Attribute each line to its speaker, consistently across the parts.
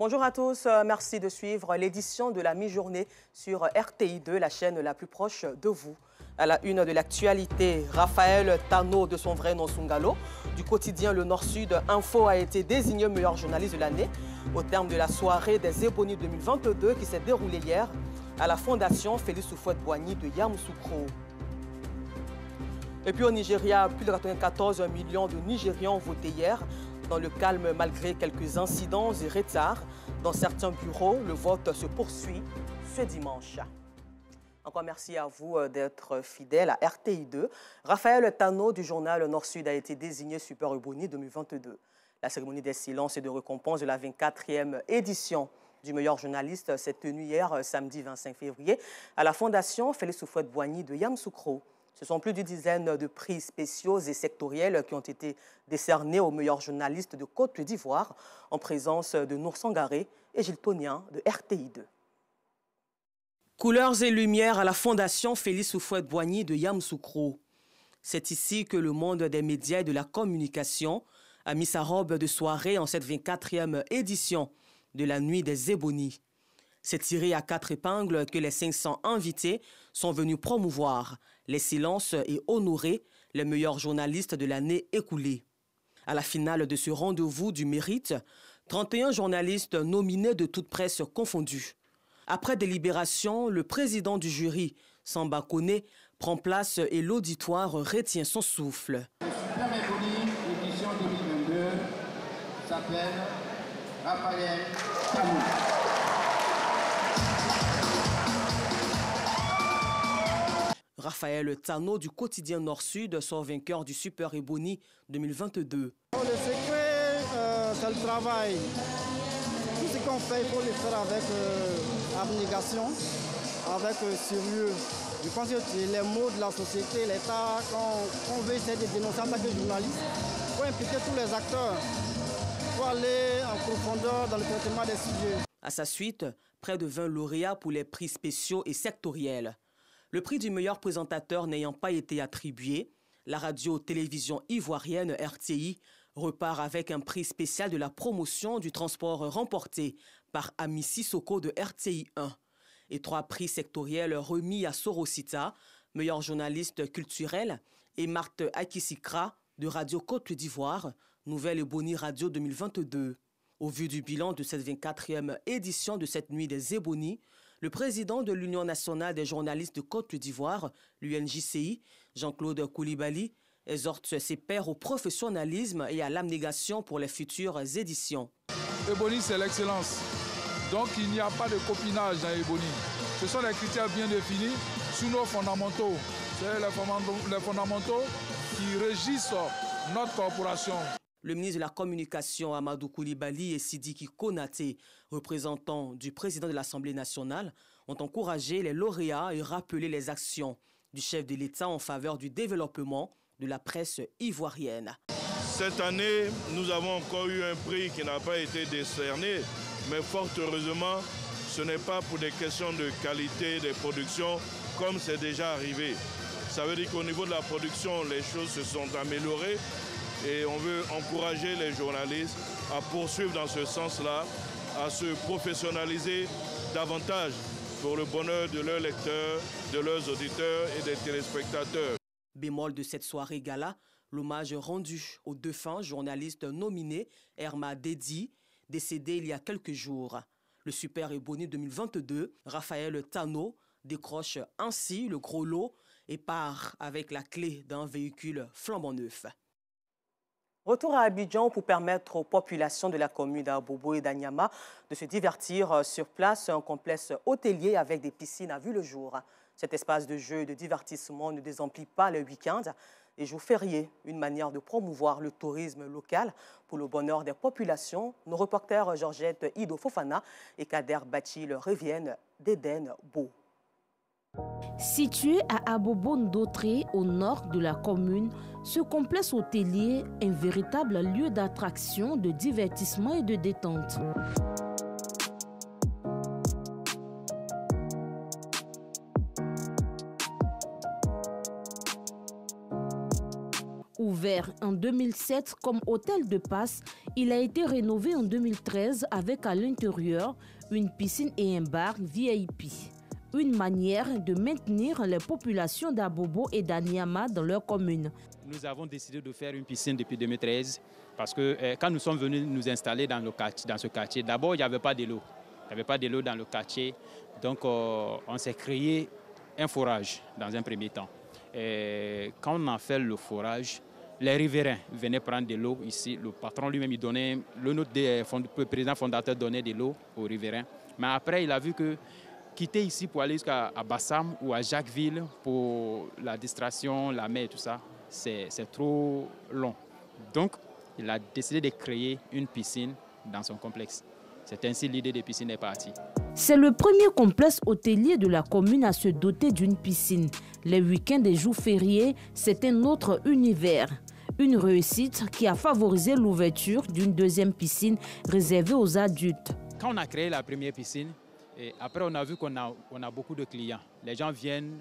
Speaker 1: Bonjour à tous, merci de suivre l'édition de la mi-journée sur RTI2, la chaîne la plus proche de vous. À la une de l'actualité, Raphaël Tano, de son vrai nom Sungalo, du quotidien Le Nord-Sud Info a été désigné meilleur journaliste de l'année au terme de la soirée des Ébonies 2022 qui s'est déroulée hier à la Fondation Félix Houphouët-Boigny de Yamoussoukro. Et puis au Nigeria, plus de 94 millions de Nigérians ont voté hier. Dans le calme, malgré quelques incidents et retards, dans certains bureaux, le vote se poursuit ce dimanche. Encore merci à vous d'être fidèles à RTI2. Raphaël Tano du journal Nord-Sud a été désigné Super Ebony 2022. La cérémonie des silences et de récompense de la 24e édition du meilleur journaliste s'est tenue hier, samedi 25 février, à la Fondation Félix Houphouët-Boigny de Yamoussoukro. Ce sont plus d'une dizaine de prix spéciaux et sectoriels qui ont été décernés aux meilleurs journalistes de Côte d'Ivoire en présence de Nour Sangaré et Gilles Tonien de RTI2. Couleurs et lumières à la Fondation Félix Houphouët-Boigny de Yamoussoukro. C'est ici que le monde des médias et de la communication a mis sa robe de soirée en cette 24e édition de la Nuit des Ébonies. C'est tiré à 4 épingles que les 500 invités sont venus promouvoir les silences et honorer les meilleurs journalistes de l'année écoulée. À la finale de ce rendez-vous du mérite, 31 journalistes nominés de toutes presses confondues. Après délibération, le président du jury, Samba Koné, prend place et l'auditoire retient son souffle.
Speaker 2: Le Super Ebony édition 2022 s'appelle Raphaël Tano.
Speaker 1: Raphaël Tano du quotidien Nord-Sud sort vainqueur du Super Ebony 2022.
Speaker 3: Le secret, c'est le travail. Tout ce qu'on fait, il faut le faire avec abnégation, avec sérieux. Je pense que les mots de la société, l'État, qu'on veut essayer de dénoncer en tant que journaliste, il faut impliquer tous les acteurs. Il faut aller en profondeur dans le traitement des sujets.
Speaker 1: À sa suite, près de 20 lauréats pour les prix spéciaux et sectoriels. Le prix du meilleur présentateur n'ayant pas été attribué, la radio-télévision ivoirienne RTI repart avec un prix spécial de la promotion du transport remporté par Ami Sissoko de RTI 1 et 3 prix sectoriels remis à Sorosita, meilleur journaliste culturel, et Marthe Akisikra de Radio Côte d'Ivoire, Nouvelle Ebony Radio 2022. Au vu du bilan de cette 24e édition de cette Nuit des Ébonies, le président de l'Union nationale des journalistes de Côte d'Ivoire, l'UNJCI, Jean-Claude Koulibaly, exhorte ses pairs au professionnalisme et à l'abnégation pour les futures éditions.
Speaker 4: Ebony, c'est l'excellence. Donc il n'y a pas de copinage dans Ebony. Ce sont les critères bien définis sous nos fondamentaux. C'est les fondamentaux qui régissent notre corporation.
Speaker 1: Le ministre de la Communication, Amadou Koulibaly, et Sidiki Konaté, représentants du président de l'Assemblée nationale, ont encouragé les lauréats et rappelé les actions du chef de l'État en faveur du développement de la presse ivoirienne.
Speaker 5: Cette année, nous avons encore eu un prix qui n'a pas été décerné, mais fort heureusement, ce n'est pas pour des questions de qualité des productions comme c'est déjà arrivé. Ça veut dire qu'au niveau de la production, les choses se sont améliorées. Et on veut encourager les journalistes à poursuivre dans ce sens-là, à se professionnaliser davantage pour le bonheur de leurs lecteurs, de leurs auditeurs et des téléspectateurs.
Speaker 1: Bémol de cette soirée gala, l'hommage rendu au défunt journaliste nominé Herma Dedi, décédé il y a quelques jours. Le Super Ebony 2022, Raphaël Tano, décroche ainsi le gros lot et part avec la clé d'un véhicule flambant neuf. Retour à Abidjan pour permettre aux populations de la commune d'Abobo et d'Anyama de se divertir sur place, un complexe hôtelier avec des piscines à vue le jour. Cet espace de jeu et de divertissement ne désemplit pas le week-end. Les jours fériés, une manière de promouvoir le tourisme local pour le bonheur des populations. Nos reporters Georgette Ido Fofana et Kader Bachil reviennent d'Eden Beau.
Speaker 6: Situé à Abobo-Ndotré, au nord de la commune, ce complexe hôtelier est un véritable lieu d'attraction, de divertissement et de détente. Ouvert ouvert en 2007 comme hôtel de passe, il a été rénové en 2013 avec à l'intérieur une piscine et un bar VIP. Une manière de maintenir les populations d'Abobo et d'Aniama dans leur commune.
Speaker 7: Nous avons décidé de faire une piscine depuis 2013 parce que quand nous sommes venus nous installer dans ce quartier, d'abord il n'y avait pas de l'eau. Il n'y avait pas de l'eau dans le quartier, donc on s'est créé un forage dans un premier temps. Et quand on a fait le forage, les riverains venaient prendre de l'eau ici. Le patron lui-même, le président fondateur donnait de l'eau aux riverains. Mais après, il a vu que quitter ici pour aller jusqu'à Bassam ou à Jacquesville pour la distraction, la mer et tout ça, c'est trop long. Donc, il a décidé de créer une piscine dans son complexe. C'est ainsi l'idée des piscines est partie.
Speaker 6: C'est le premier complexe hôtelier de la commune à se doter d'une piscine. Les week-ends et jours fériés, c'est un autre univers. Une réussite qui a favorisé l'ouverture d'une deuxième piscine réservée aux adultes.
Speaker 7: Quand on a créé la première piscine, et après, on a vu qu'on a beaucoup de clients. Les gens viennent,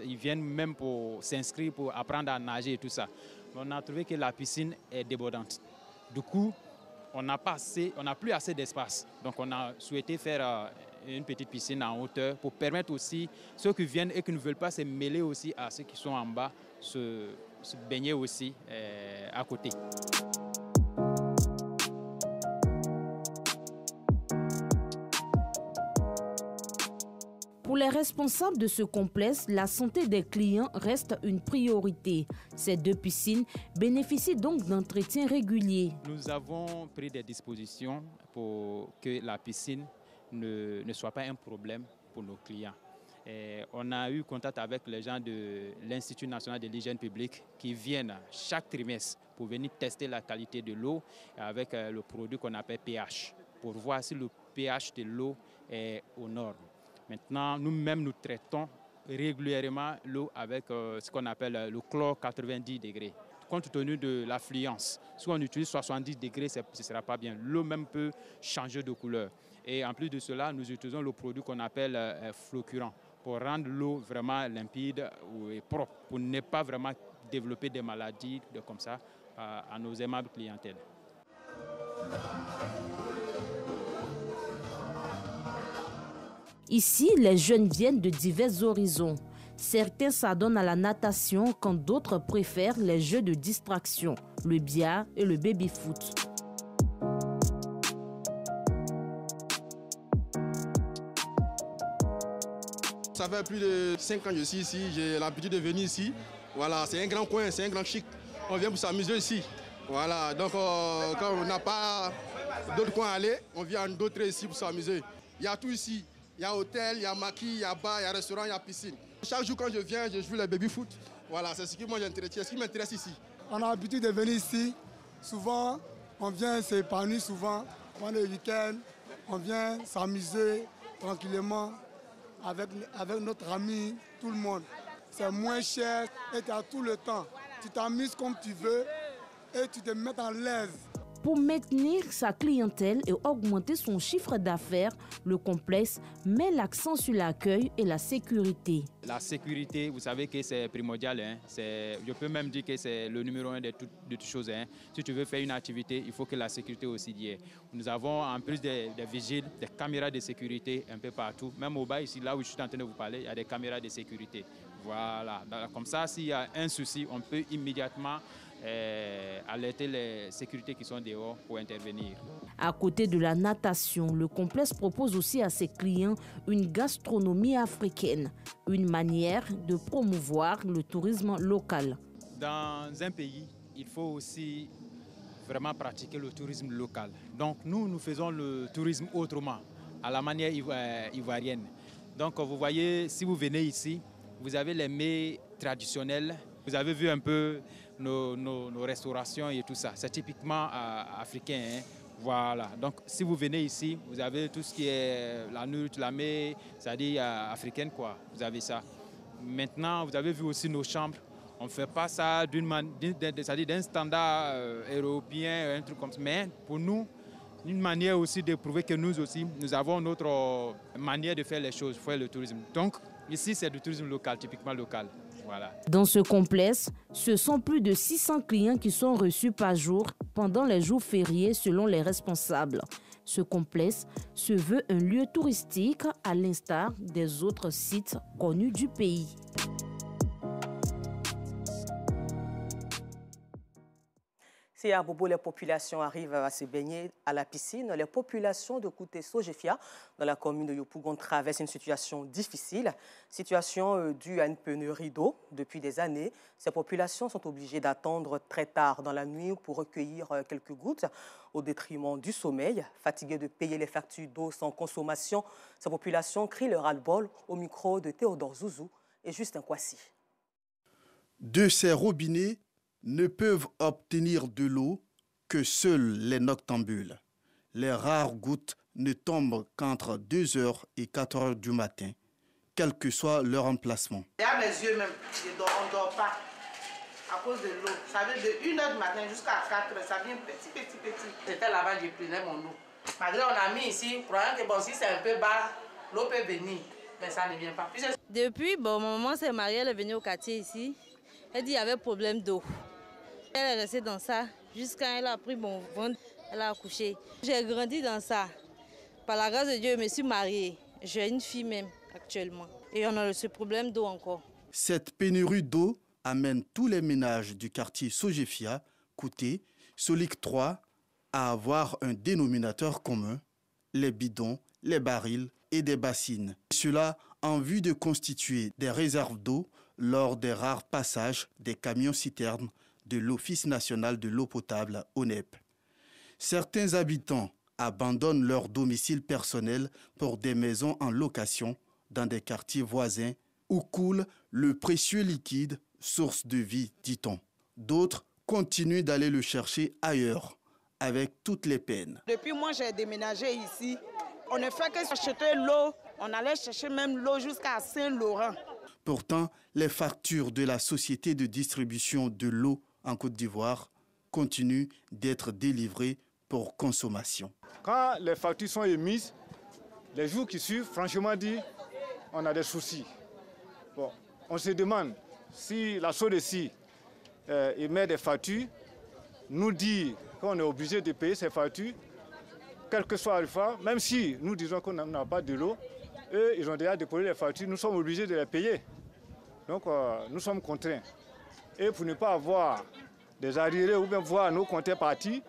Speaker 7: ils viennent même pour s'inscrire, pour apprendre à nager et tout ça. Mais on a trouvé que la piscine est débordante. Du coup, on n'a plus assez d'espace. Donc, on a souhaité faire une petite piscine en hauteur pour permettre aussi ceux qui viennent et qui ne veulent pas se mêler aussi à ceux qui sont en bas, se baigner aussi à côté.
Speaker 6: Pour les responsables de ce complexe, la santé des clients reste une priorité. Ces deux piscines bénéficient donc d'entretien régulier.
Speaker 7: Nous avons pris des dispositions pour que la piscine ne soit pas un problème pour nos clients. Et on a eu contact avec les gens de l'Institut national de l'hygiène publique qui viennent chaque trimestre pour venir tester la qualité de l'eau avec le produit qu'on appelle pH, pour voir si le pH de l'eau est aux normes. Maintenant, nous-mêmes, nous traitons régulièrement l'eau avec ce qu'on appelle le chlore 90 degrés. Compte tenu de l'affluence, si on utilise 70 degrés, ce ne sera pas bien. L'eau même peut changer de couleur. Et en plus de cela, nous utilisons le produit qu'on appelle flocurant pour rendre l'eau vraiment limpide et propre, pour ne pas vraiment développer des maladies comme ça à nos aimables clientèles.
Speaker 6: Ici, les jeunes viennent de divers horizons. Certains s'adonnent à la natation quand d'autres préfèrent les jeux de distraction, le billard et le baby-foot.
Speaker 8: Ça fait plus de 5 ans que je suis ici, j'ai l'habitude de venir ici. Voilà, c'est un grand coin, c'est un grand chic. On vient pour s'amuser ici. Voilà, donc quand on n'a pas d'autres coins à aller, on vient d'autres ici pour s'amuser. Il y a tout ici. Il y a hôtel, il y a maquis, il y a bar, il y a restaurant, il y a piscine. Chaque jour quand je viens, je joue le baby-foot. Voilà, c'est ce qui m'intéresse ici.
Speaker 3: On a l'habitude de venir ici. Souvent, on vient s'épanouir souvent. Pendant le week-end, on vient s'amuser tranquillement avec notre ami, tout le monde. C'est moins cher et tu as tout le temps. Tu t'amuses comme tu veux et tu te mets à l'aise.
Speaker 6: Pour maintenir sa clientèle et augmenter son chiffre d'affaires, le complexe met l'accent sur l'accueil et la sécurité.
Speaker 7: La sécurité, vous savez que c'est primordial. Hein? Je peux même dire que c'est le numéro 1 de toutes choses. Hein? Si tu veux faire une activité, il faut que la sécurité aussi y est. Nous avons en plus des vigiles, des caméras de sécurité un peu partout. Même au bas, ici, là où je suis en train de vous parler, il y a des caméras de sécurité. Voilà. Comme ça, s'il y a un souci, on peut immédiatement alerter les sécurités qui sont dehors pour intervenir.
Speaker 6: À côté de la natation, le complexe propose aussi à ses clients une gastronomie africaine, une manière de promouvoir le tourisme local.
Speaker 7: Dans un pays, il faut aussi vraiment pratiquer le tourisme local. Donc nous faisons le tourisme autrement, à la manière ivoirienne. Donc vous voyez, si vous venez ici, vous avez les mets traditionnels. Vous avez vu un peu nos restaurations et tout ça. C'est typiquement africain. Hein? Voilà. Donc, si vous venez ici, vous avez tout ce qui est la nourriture, la mets, c'est-à-dire africaine, quoi. Vous avez ça. Maintenant, vous avez vu aussi nos chambres. On ne fait pas ça d'un standard européen, un truc comme ça. Mais pour nous, une manière aussi de prouver que nous aussi, nous avons notre manière de faire les choses, faire le tourisme. Donc, Ici, c'est du tourisme local, typiquement local. Voilà.
Speaker 6: Dans ce complexe, ce sont plus de 600 clients qui sont reçus par jour pendant les jours fériés selon les responsables. Ce complexe se veut un lieu touristique à l'instar des autres sites connus du pays.
Speaker 1: Si à Bobo, les populations arrivent à se baigner à la piscine, les populations de Kouté Sojefia, dans la commune de Yopougon, traversent une situation difficile, situation due à une pénurie d'eau. Depuis des années, ces populations sont obligées d'attendre très tard dans la nuit pour recueillir quelques gouttes au détriment du sommeil. Fatiguées de payer les factures d'eau sans consommation, ces populations crient le ras-le-bol au micro de Théodore Zouzou et Justin Kwasi.
Speaker 9: De ces robinets ne peuvent obtenir de l'eau que seuls les noctambules. Les rares gouttes ne tombent qu'entre 2h et 4h du matin, quel que soit leur emplacement.
Speaker 10: Regarde les yeux même, on ne dort pas à cause de l'eau. Ça veut de 1h du matin jusqu'à 4h, ça vient petit. C'était là-bas, je prenais mon eau. Malgré on a mis ici, croyant que bon, si c'est un peu bas, l'eau peut venir, mais ça ne vient pas.
Speaker 11: Depuis, bon, ma maman s'est mariée, elle est venue au quartier ici. Elle dit qu'il y avait problème d'eau. Elle est restée dans ça jusqu'à elle a pris mon ventre, elle a accouché. J'ai grandi dans ça. Par la grâce de Dieu, je me suis mariée. J'ai une fille même actuellement. Et on a ce problème d'eau encore.
Speaker 9: Cette pénurie d'eau amène tous les ménages du quartier Sojefia, Kouté, Solik 3 à avoir un dénominateur commun, les bidons, les barils et des bassines. Cela en vue de constituer des réserves d'eau lors des rares passages des camions-citernes de l'Office national de l'eau potable, ONEP. Certains habitants abandonnent leur domicile personnel pour des maisons en location dans des quartiers voisins où coule le précieux liquide, source de vie, dit-on. D'autres continuent d'aller le chercher ailleurs, avec toutes les peines.
Speaker 10: Depuis moi j'ai déménagé ici, on ne fait que acheter l'eau, on allait chercher même l'eau jusqu'à Saint-Laurent.
Speaker 9: Pourtant, les factures de la société de distribution de l'eau en Côte d'Ivoire continuent d'être délivrées pour consommation.
Speaker 12: Quand les factures sont émises, les jours qui suivent, franchement dit, on a des soucis. Bon, on se demande si la SODECI émet des factures, nous dit qu'on est obligé de payer ces factures, quel que soit le fois, même si nous disons qu'on n'a pas de l'eau, eux, ils ont déjà déposé les factures, nous sommes obligés de les payer. Donc, nous sommes contraints. Et pour ne pas avoir des arriérés ou bien voir nos comptes partis,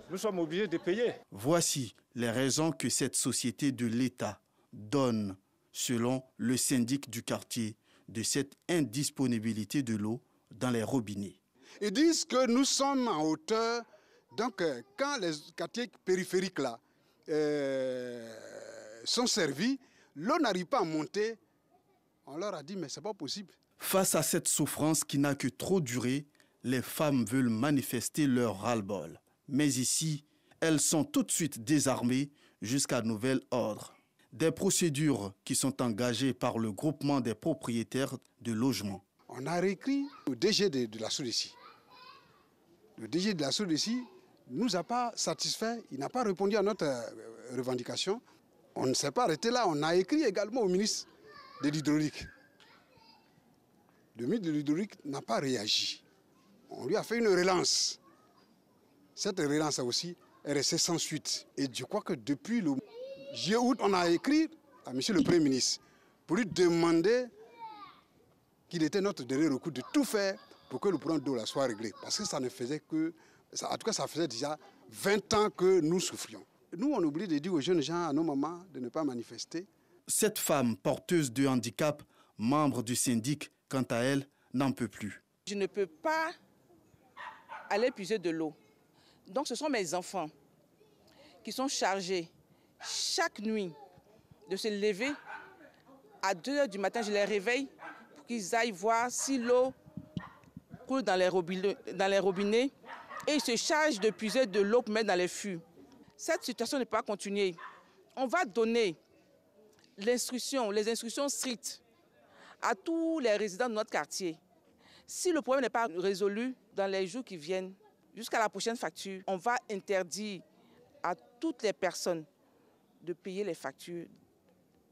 Speaker 12: nous sommes obligés de payer.
Speaker 9: Voici les raisons que cette société de l'État donne, selon le syndic du quartier, de cette indisponibilité de l'eau dans les robinets.
Speaker 13: Ils disent que nous sommes en hauteur, donc quand les quartiers périphériques là, sont servis, l'eau n'arrive pas à monter. On leur a dit mais c'est pas possible.
Speaker 9: Face à cette souffrance qui n'a que trop duré, les femmes veulent manifester leur ras-le-bol. Mais ici, elles sont tout de suite désarmées jusqu'à nouvel ordre. Des procédures qui sont engagées par le groupement des propriétaires de logements.
Speaker 13: On a réécrit au DG de la SODECI. Le DG de la SODECI ne nous a pas satisfait, il n'a pas répondu à notre revendication. On ne s'est pas arrêté là, on a écrit également au ministre de l'hydraulique. Le ministre de l'hydraulique n'a pas réagi. On lui a fait une relance. Cette relance aussi est restée sans suite. Et je crois que depuis le juillet août, on a écrit à M. le Premier ministre pour lui demander qu'il était notre dernier recours de tout faire pour que le problème d'eau soit réglé. Parce que ça ne faisait que, en tout cas ça faisait déjà 20 ans que nous souffrions. Nous, on oublie de dire aux jeunes gens, à nos mamans, de ne pas manifester.
Speaker 9: Cette femme porteuse de handicap, membre du syndic, quant à elle, n'en peut plus.
Speaker 10: Je ne peux pas aller puiser de l'eau. Donc ce sont mes enfants qui sont chargés chaque nuit de se lever à 2h du matin. Je les réveille pour qu'ils aillent voir si l'eau coule dans les robinets et ils se chargent de puiser de l'eau pour mettre dans les fûts. Cette situation ne peut pas continuer. On va donner les instructions strictes à tous les résidents de notre quartier. Si le problème n'est pas résolu dans les jours qui viennent, jusqu'à la prochaine facture, on va interdire à toutes les personnes de payer les factures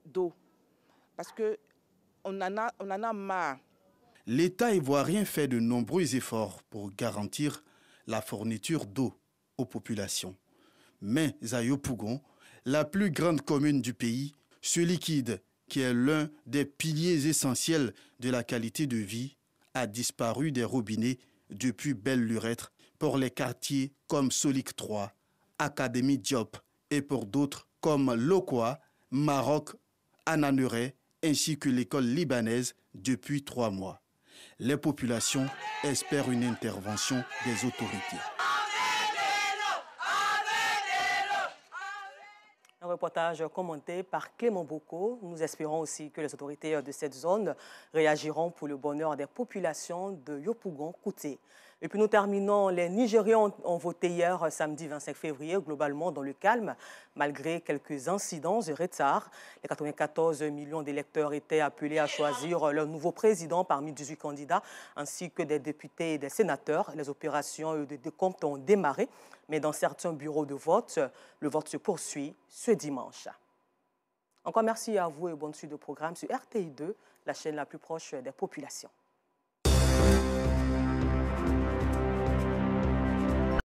Speaker 10: d'eau. Parce que on en a marre.
Speaker 9: L'État ivoirien fait de nombreux efforts pour garantir la fourniture d'eau aux populations. Mais à Yopougon, la plus grande commune du pays, ce liquide, qui est l'un des piliers essentiels de la qualité de vie, a disparu des robinets depuis Belle-Lurette pour les quartiers comme Solik 3, Académie Diop et pour d'autres comme Lokwa, Maroc, Ananuré, ainsi que l'école libanaise depuis 3 mois. Les populations espèrent une intervention des autorités.
Speaker 1: Un reportage commenté par Clément Boko. Nous espérons aussi que les autorités de cette zone réagiront pour le bonheur des populations de Yopougon-Kouté. Et puis nous terminons. Les Nigérians ont voté hier, samedi 25 février, globalement dans le calme, malgré quelques incidents et retards. Les 94 millions d'électeurs étaient appelés à choisir leur nouveau président parmi 18 candidats, ainsi que des députés et des sénateurs. Les opérations de décompte ont démarré, mais dans certains bureaux de vote, le vote se poursuit ce dimanche. Encore merci à vous et bonne suite de programme sur RTI2, la chaîne la plus proche des populations.